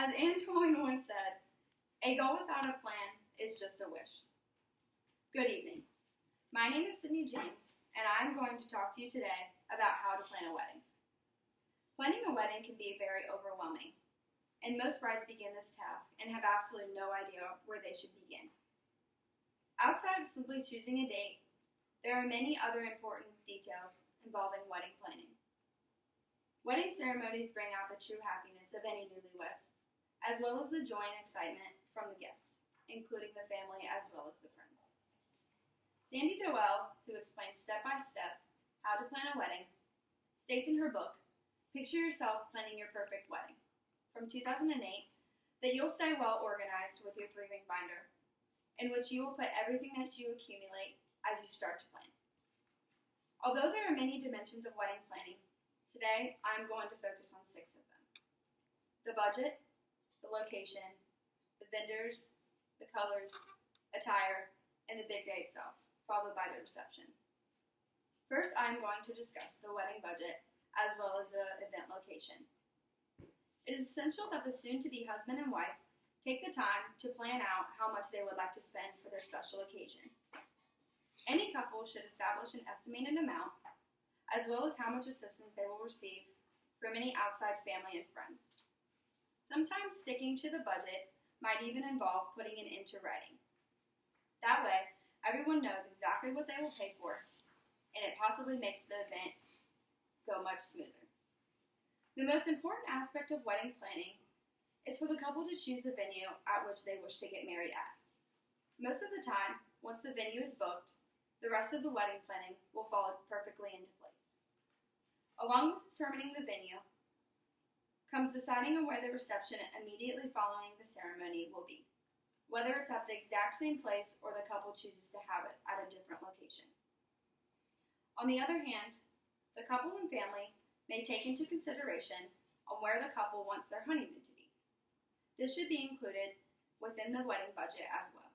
As Antoine once said, a goal without a plan is just a wish. Good evening. My name is Sydney James, and I'm going to talk to you today about how to plan a wedding. Planning a wedding can be very overwhelming, and most brides begin this task and have absolutely no idea where they should begin. Outside of simply choosing a date, there are many other important details involving wedding planning. Wedding ceremonies bring out the true happiness of any newlyweds, as well as the joy and excitement from the guests, including the family as well as the friends. Sandy Doel, who explains step by step how to plan a wedding, states in her book, Picture Yourself Planning Your Perfect Wedding, from 2008, that you'll stay well organized with your 3-ring binder, in which you will put everything that you accumulate as you start to plan. Although there are many dimensions of wedding planning, today I'm going to focus on 6 of them: the budget, the location, the vendors, the colors, attire, and the big day itself, followed by the reception. First, I'm going to discuss the wedding budget as well as the event location. It is essential that the soon-to-be husband and wife take the time to plan out how much they would like to spend for their special occasion. Any couple should establish an estimated amount, as well as how much assistance they will receive from any outside family and friends. Sometimes sticking to the budget might even involve putting it into writing. That way, everyone knows exactly what they will pay for, and it possibly makes the event go much smoother. The most important aspect of wedding planning is for the couple to choose the venue at which they wish to get married at. Most of the time, once the venue is booked, the rest of the wedding planning will fall perfectly into place. Along with determining the venue, comes deciding on where the reception immediately following the ceremony will be, whether it's at the exact same place or the couple chooses to have it at a different location. On the other hand, the couple and family may take into consideration on where the couple wants their honeymoon to be. This should be included within the wedding budget as well.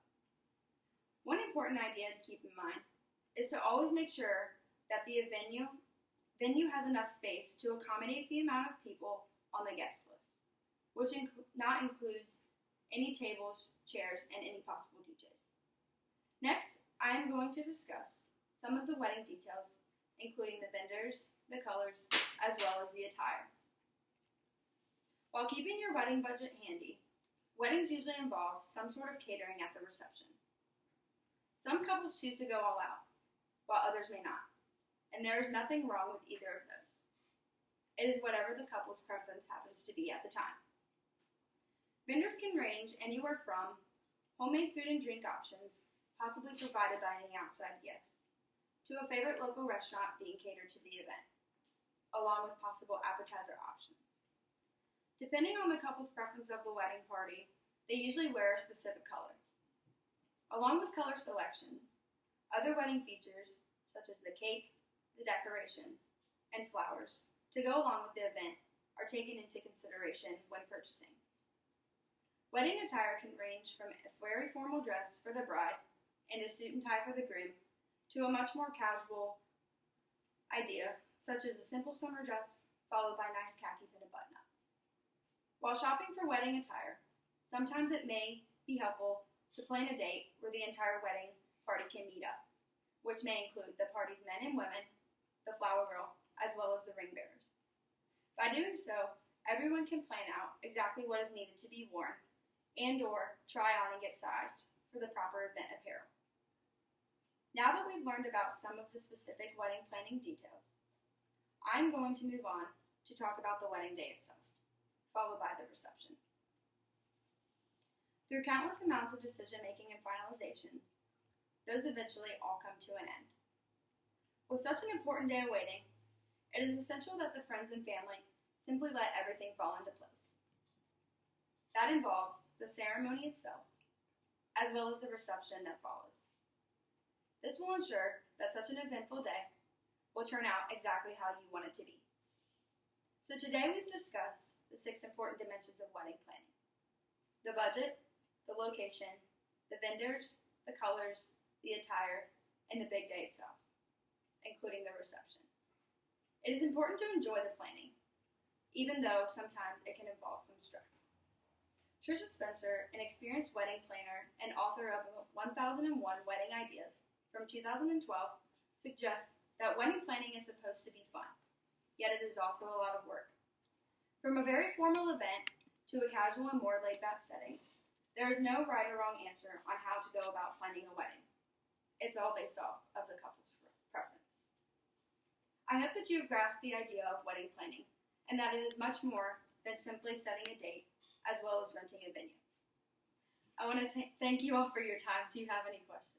One important idea to keep in mind is to always make sure that the venue has enough space to accommodate the amount of people on the guest list, which not includes any tables, chairs, and any possible DJs. Next, I am going to discuss some of the wedding details, including the vendors, the colors, as well as the attire. While keeping your wedding budget handy, weddings usually involve some sort of catering at the reception. Some couples choose to go all out, while others may not, and there is nothing wrong with either of those. It is whatever the couple's preference happens to be at the time. Vendors can range anywhere from homemade food and drink options, possibly provided by any outside guests, to a favorite local restaurant being catered to the event, along with possible appetizer options. Depending on the couple's preference of the wedding party, they usually wear a specific color. Along with color selections, other wedding features, such as the cake, the decorations, and flowers, to go along with the event are taken into consideration when purchasing. Wedding attire can range from a very formal dress for the bride and a suit and tie for the groom to a much more casual idea, such as a simple summer dress followed by nice khakis and a button-up. While shopping for wedding attire, sometimes it may be helpful to plan a date where the entire wedding party can meet up, which may include the party's men and women, the flower girl, as well as the ring bearers. By doing so, everyone can plan out exactly what is needed to be worn and/or try on and get sized for the proper event apparel. Now that we've learned about some of the specific wedding planning details, I'm going to move on to talk about the wedding day itself, followed by the reception. Through countless amounts of decision-making and finalizations, those eventually all come to an end. With such an important day awaiting, it is essential that the friends and family simply let everything fall into place. That involves the ceremony itself, as well as the reception that follows. This will ensure that such an eventful day will turn out exactly how you want it to be. So today we've discussed the 6 important dimensions of wedding planning: the budget, the location, the vendors, the colors, the attire, and the big day itself, including the reception. It is important to enjoy the planning, even though sometimes it can involve some stress. Trisha Spencer, an experienced wedding planner and author of 1001 Wedding Ideas from 2012, suggests that wedding planning is supposed to be fun, yet it is also a lot of work. From a very formal event to a casual and more laid-back setting, there is no right or wrong answer on how to go about planning a wedding. It's all based off of the couple's preference. I hope that you have grasped the idea of wedding planning and that it is much more than simply setting a date as well as renting a venue. I want to thank you all for your time. Do you have any questions?